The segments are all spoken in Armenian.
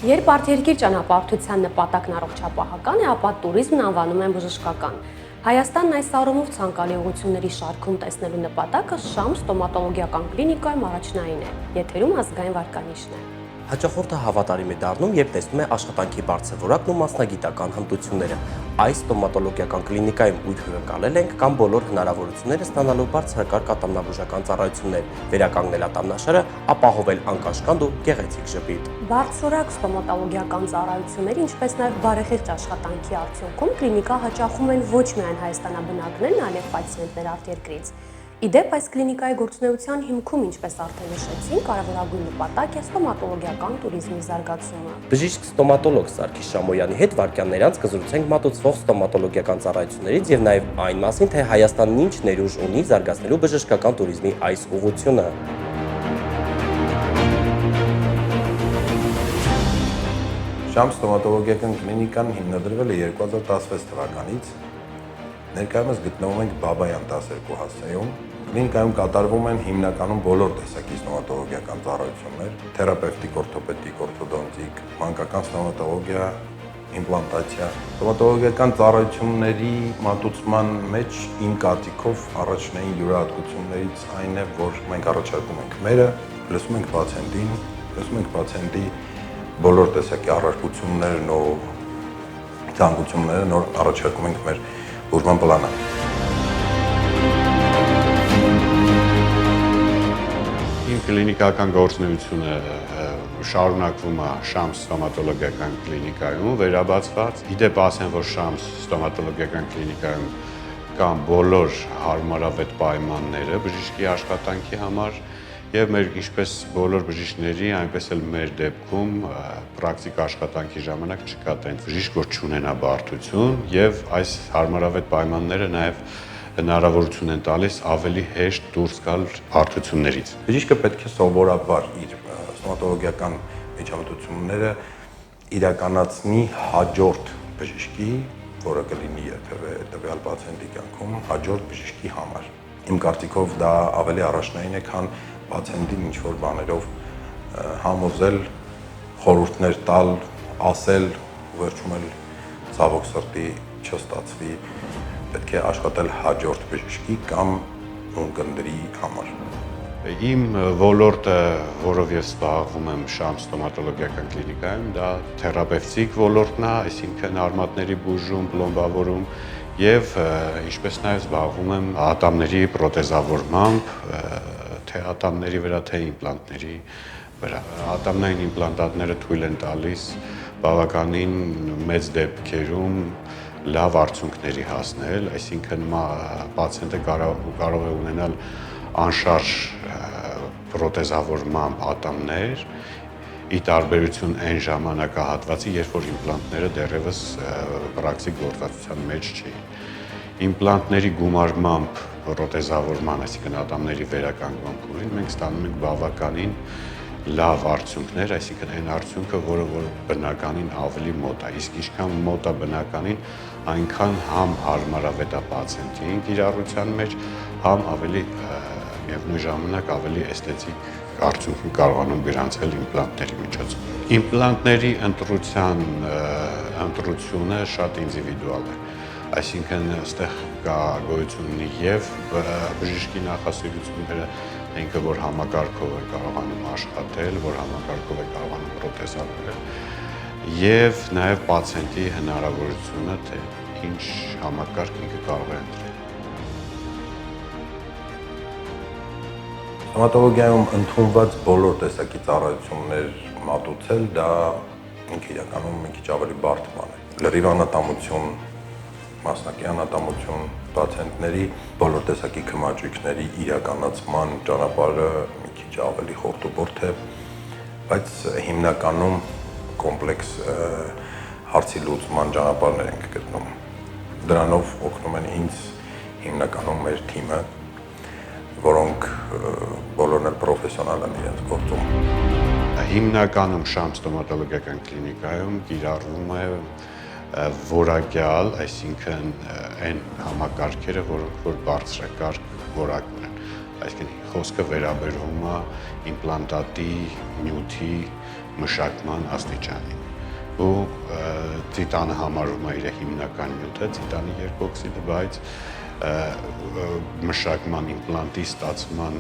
Երբ արտերկիր ճանապարհորդության նպատակն առողջապահական է, ապա տուրիզմն անվանում են բժշկական։ Հայաստանն այս առումով ցանկալի ուղղությունների շարքում տեսնելու նպատակը Շամ ստոմատոլոգիական կլինիկայում առաջնային է։ Եթերում ազգային վարկանիշն է։ Հաճախորդը հավատարիմ է դառնում, երբ տեսնում է աշխատանքի բարձր որակն ու մասնագիտական հմտությունները։ Այս ստոմատոլոգիական կլինիկայում ույթ հյուրընկալել ենք կամ բոլոր հնարավորությունները ստանալու բարձրակարգ ատամնաբուժական ծառայություններ, վերականգնել ատամնաշարը, ապահովել անկաշկանդ ու գեղեցիկ ժպիտ։ Բարձրորակ ստոմատոլոգիական ծառայությունների, ինչպես նաև բարեխիղճ աշխատանքի արդյունքում կլինիկա հաճախում են ոչ միայն հայաստանաբնակներն, այլև պացիենտներ արտերկրից։ Իդեպ այս կլինիկայի գործունեության հիմքում, ինչպես արդեն նշեցին, կարևորագույն նպատակ է ստոմատոլոգիական տուրիզմի զարգացումը։ Բժիշկ ստոմատոլոգ Սարգիս Շամոյանի հետ վայրկյաններ անց կզրուցենք մատուցվող ստոմատոլոգիական ծառայություններից եւ նաեւ այն մասին, թե Հայաստանն ինչ ներուժ ունի զարգացնելու բժշկական տուրիզմի այս ուղղությունը։ Շամ ստոմատոլոգիական կլինիկան հիմնադրվել է 2016 թվականից։ Ներկայումս գտնվում ենք Բաբայան 12 հասցեում։ Կլինիկայում կատարվում են հիմնականում բոլոր տեսակի ստոմատոլոգիական ծառայություններ՝ թերապևտիկ, օրթոպեդիկ, օրթոդոնտիկ, մանկական ստոմատոլոգիա, իմպլանտացիա։ Ստոմատոլոգիական ծառայությունների մատուցման մեջ իմ կարծիքով առաջնային յուրահատկություններից այն է, որ մենք առաջարկում ենք մերը, լսում ենք պացիենտին, լսում ենք պացիենտի բոլոր տեսակի առարկություններն ու ցանկությունները, նոր առաջարկում ենք մեր բուժման պլանը։ Իմ կլինիկական գործունեությունը շարունակվում է Շամ ստոմատոլոգիական կլինիկայում, վերաբացված։ Իդեպ ասեմ, որ Շամ ստոմատոլոգիական կլինիկայում կան բոլոր հարմարավետ պայմանները բժշկի աշխատանքի համար եւ մեր ինչպես բոլոր բժիշկների, այնպես էլ մեր դեպքում պրակտիկ աշխատանքի ժամանակ չկա տենց բժիշկ, որ չունենա բարդություն եւ այս հարմարավետ պայմանները նաեւ հնարավորություն են տալիս ավելի հեշտ դուրս գալ բարդություններից։ Բժիշկը պետք է սովորաբար իր ստոմատոլոգիական միջամտությունները իրականացնի հաջորդ բժշկի, որը կլինի երբևէ տվյալ պացիենտի կյանքում հաջորդ բժշկի համար։ Իմ կարծիքով դա ավելի առաջնային է, քան պացիենտին ինչ-որ բաներով համոզել, խորհուրդներ տալ, ասել, վերջում էլ ցավոք սրտի չստացվի, պետք է աշխատել հաջորդ բժշկի կամ ունկնդրի համար։ Իմ ոլորտը, որով ես զբաղվում եմ Շամ ստոմատոլոգիական կլինիկայում, դա թերապևտիկ ոլորտն է, այսինքն արմատների բուժում, պլոմբավորում եւ ինչպես նաեւ զբաղվում եմ ատամների պրոթեզավորմամբ, թե ատամների վրա, թե իմպլանտների վրա։ Ատամնային իմպլանտատները թույլ են տալիս բավականին մեծ դեպքերում լավ արդյունքների հասնել, այսինքն պացիենտը կարող է ունենալ անշարժ պրոթեզավորմամբ ատամներ, ի տարբերություն այն ժամանակահատվածի, երբ որ իմպլանտները դեռևս պրակտիկ գործածության մեջ չէին։ Իմպլանտների գումարմամբ պրոթեզավորման, այսինքն ատամների վերականգնման փուլին մենք ստանում ենք բավականին լավ արդյունքներ, այսինքն այն արդյունքը, որը որ բնականին ավելի մոտ է, իսկ ինչքան մոտ է բնականին, այնքան համ հարմարավետ է պացիենտին կիրառության մեջ, համ ավելի միևնույն ժամանակ ավելի էսթետիկ արդյունք կարողանում գրանցել իմպլանտների միջոցով։ Իմպլանտների ընտրությունը շատ ինդիվիդուալ է, այսինքն այստեղ կա գոյություն ունի եւ բժշկի նախասիրությունները, ինքը որ համակարգով է կարողանում աշխատել, որ համակարգով է կարողանում պրոթեզավորել եւ նաեւ պացիենտի հնարավորությունը, թե ինչ համակարգ ինքը կարող է ընտրել։ Ստոմատոլոգիայում ընդունված բոլոր տեսակի ծառայություններ մատուցել, դա ինքը իրականում մի քիչ ավելի բարդ բան է։ Լրիվ անատամություն, մասնակի անատամություն, պացիենտների բոլոր տեսակի քմաճույքների իրականացման ճանապարհը մի քիչ ավելի խորտուբորդ է, բայց հիմնականում կոմպլեքս հարցի լուծման ճանապարհներ ենք գտնում։ Դրանով օգնում են ինձ հիմնականում մեր թիմը, որոնք բոլորն էլ պրոֆեսիոնալ են իրենց գործում։ Հիմնականում Շամ ստոմատոլոգիական կլինիկայում կիրառվում է որակյալ, այսինքն այն համակարգերը, որոնք որ բարձրակարգ որակներ են։ Այսինքն խոսքը վերաբերվում է իմպլանտատի նյութի մշակման աստիճանին։ Ու տիտանը համարվում է իր հիմնական նյութը, տիտանի երկօքսիդը, բայց մշակման իմպլանտի ստացման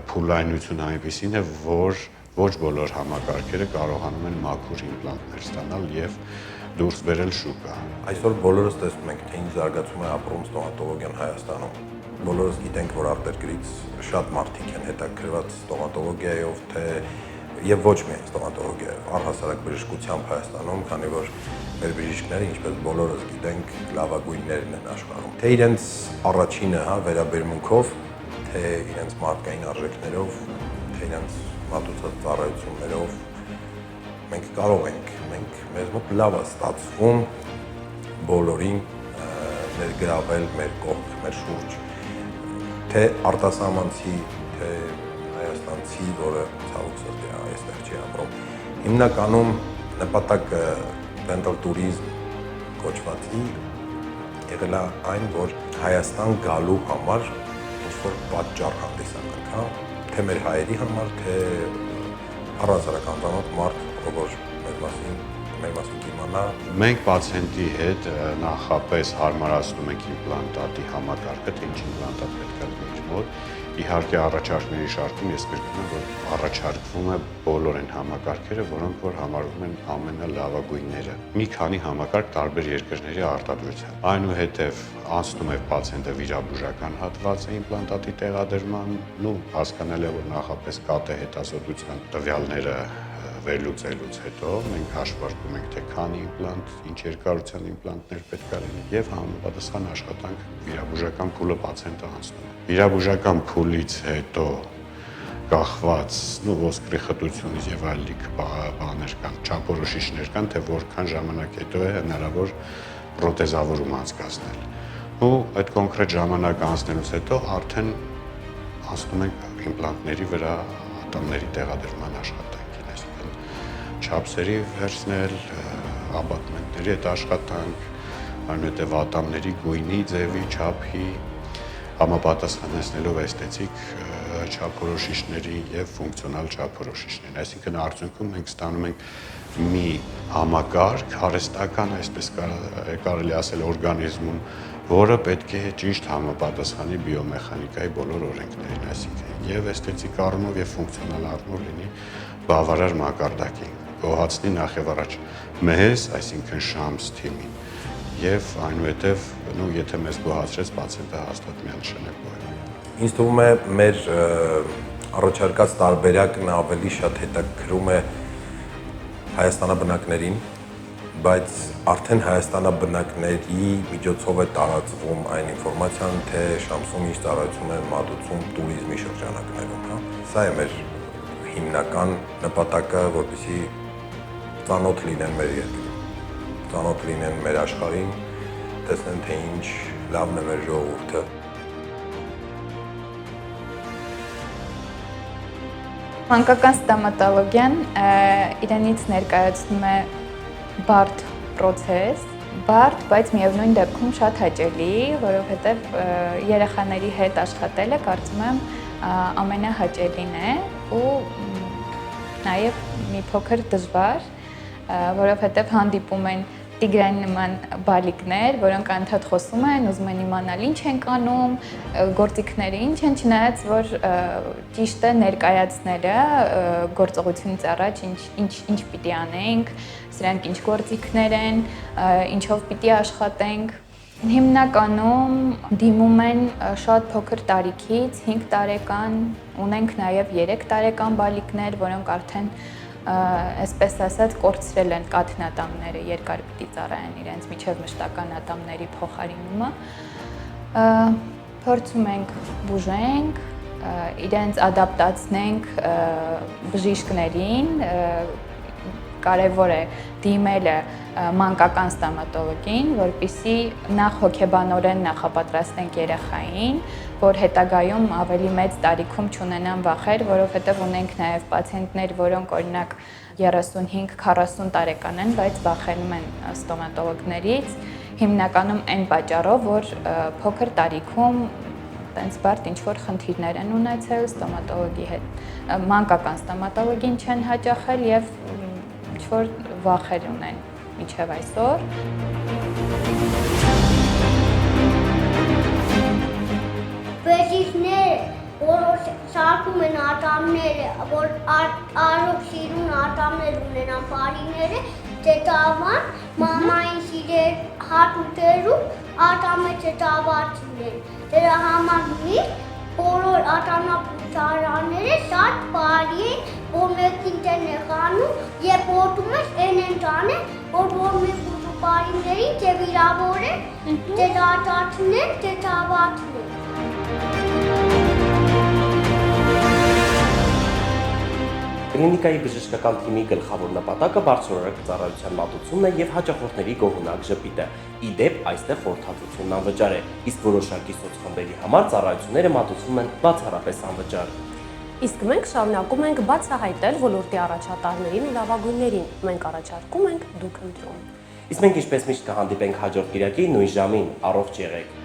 փուլայնությունը այնպիսին է, որ ոչ բոլոր համակարգերը կարողանում են մաքուր իմպլանտներ ստանալ եւ դուրս բերել շուկա։ Այսօր բոլորս տեսնում ենք, թե ինչ զարգացում է ապրում ստոմատոլոգիան Հայաստանում։ Բոլորս գիտենք, որ արտերկրից շատ մարդիկ են հետաքրքրված ստոմատոլոգիայով, թե եւ ոչ միայն ստոմատոլոգիայով, առհասարակ բժշկությամբ Հայաստանում, քանի որ մեր բժիշկները, ինչպես բոլորս գիտենք, լավագույններն են աշխարհում։ Թե իրենց առաջինը, վերաբերմունքով, թե իրենց մարդկային արժեքներով, թե իրենց մատուցած ծառայություններով մենք կարող ենք, մեզ մոտ լավ է ստացվում բոլորին ներգրավել մեր կողք, մեր շուրջ, թե արտասահմանցի, թե հայաստանցի, որը ցավոք սրտի այստեղ չի ապրում։ Հիմնականում նպատակը dental tourism կոչվածի եղել է այն, որ Հայաստան գալու համար ինչ-որ պատճառ հանդիսանանք, թե մեր հայերի համար, թե առհասարակ անծանոթ մարդ, որ մեր մասին կիմանա։ Մենք պացիենտի հետ նախապես հարմարացնում ենք իմպլանտատի համակարգը, թե ինչ իմպլանտատ պետք է լինի իր մոտ։ Իհարկե առաջարկների շարքում ես կրկնում եմ, որ առաջարկվում է բոլոր այն համակարգերը, որոնք որ համարվում են ամենալավագույնները։ Մի քանի համակարգ տարբեր երկրների արտադրության։ Այնուհետև անցնում է պացիենտը վիրաբուժական հատվածը իմպլանտատի տեղադրմանն ու հասկանալ է, որ նախապես կատե հետազոտության տվյալները վերլուծելուց հետո մենք հաշվարկում ենք, թե քանի իմպլանտ, ինչ երկարության իմպլանտներ պետք է լինեն եւ համապատասխան աշխատանք վիրաբուժական փուլը պացիենտը անցնում է։ Վիրաբուժական փուլից հետո կախված ոսկրի խտությունից եւ այլ լիք բաներ կան, չափորոշիչներ կան, թե որքան ժամանակ հետո է հնարավոր պրոթեզավորում անցկացնել։ Ու այդ կոնկրետ ժամանակ անցնելուց հետո արդեն անցնում ենք իմպլանտների վրա ատամների տեղադրման աշխատանքին, այսինքն չափսերի վերցնել, աբատմենտների հետ աշխատանք, այնուհետև ատամների գույնի, ձևի, չափի, համապատասխանեցնելով էսթետիկ չափորոշիչների եւ ֆունկցիոնալ չափորոշիչներին։ Այսինքն արդյունքում մենք ստանում ենք մի համակարգ, հարստական, այսպես կարելի ասել, օրգանիզմում, որը պետք է ճիշտ համապատասխանի բիոմեխանիկայի բոլոր օրենքներին, այսինքն եւ էսթետիկ առումով եւ ֆունկցիոնալ առումով լինի բավարար մակարդակի, գոհացնի նախ եւ առաջ մեզ, այսինքն Շամս թիմին, եւ այնուհետեւ եթե մեզ գոհացրեց, պացիենտը հաստատ միանշանակ գոհ է։ Ինձ թվում է մեր առաջարկած տարբերակն ավելի շատ հետաքրում է հայաստանաբնակներին, բայց արդեն հայաստանաբնակների միջոցով է տարածվում այն ինֆորմացիան, թե Շամսում ինչ ծառայություն են մատուցում туриզմի շրջանակներում, Սա է մեր հիմնական նպատակը, որպեսզի ծանոթ լինեն մեր երկրին, ծանոթ լինեն մեր աշխարհին, տեսնեն, թե ինչ լավն է մեր ժողովուրդը։ Մանկական ստոմատոլոգիան իրենից ներկայացնում է բարդ պրոցես, բարդ, բայց միևնույն դեպքում շատ հաճելի, որովհետև երեխաների հետ աշխատելը կարծում եմ ամենահաճելին է ու նաև մի փոքր դժվար, որովհետև հանդիպում են տիգրային նման բալիկներ, որոնք անդադ խոսում են, ուզում են իմանալ ինչ են անում, գործիքները ինչ են, չնայած որ ճիշտ է ներկայացնելը գործողությունից առաջ ինչ պիտի անենք, սրանք ինչ գործիքներ են, ինչով պիտի աշխատենք։ Հիմնականում դիմում են շատ փոքր տարիքից 5 տարեկան, ունենք նաև 3 տարեկան բալիկներ, որոնք արդեն այսպես ասած կորցրել են կաթնատամները, երկար պիտի ծառայեն իրենց միջև մշտական ատամների փոխարինումը։ Փորձում ենք բուժենք, իրենց ադապտացնենք բժիշկներին, կարևոր է դիմելը մանկական ստոմատոլոգին, որպեսզի նախ հոգեբանորեն նախապատրաստենք երեխային, որ հետագայում ավելի մեծ տարիքում չունենան վախեր, որովհետև ունենք նաև պացիենտներ, որոնք օրինակ 35-40 տարեկան են, բայց վախենում են ստոմատոլոգներից, հիմնականում այն պատճառով, որ փոքր տարիքում տենց բարդ ինչ-որ խնդիրներ են ունեցել ստոմատոլոգի հետ։ Մանկական ստոմատոլոգին չեն հաճախել եւ ինչ-որ վախեր ունեն մինչև այսօր։ Բեժիշկները, որ սարքում են ատամները, որ արող սիրուն ատամներ ունենան բարիները, տետավան, մամային սիրեր հատուտերում ատամը տետավացին են։ Դրա համար միշտ բոլոր ատամնապուծարանները շատ բարի են, որ մեկին տեն է խանում և ոտում ես են տանեն, որ մեկ ուզու բարիներին տևիրավոր են, տետատացնեն, տետավացնեն։ Կլինիկայի բժշկական թիմի գլխավոր նպատակը բարձրորակ ծառայության մատուցումն է եւ հաճախորդների գոհունակ ժպիտը։ Ի դեպ, այստեղ խորհրդածությունն անվճար է, իսկ որոշակի սոցխմբերի համար ծառայությունները մատուցվում են բացառապես անվճար։ Իսկ մենք շարունակում ենք բացահայտել ոլորտի առաջատարներին ու լավագույններին։ Մենք առաջարկում ենք, դուք ընտրում։ Իսկ մենք ինչպես միշտ կհանդիպենք հաջորդ կիրակի նույն ժամին, առողջ եղեք։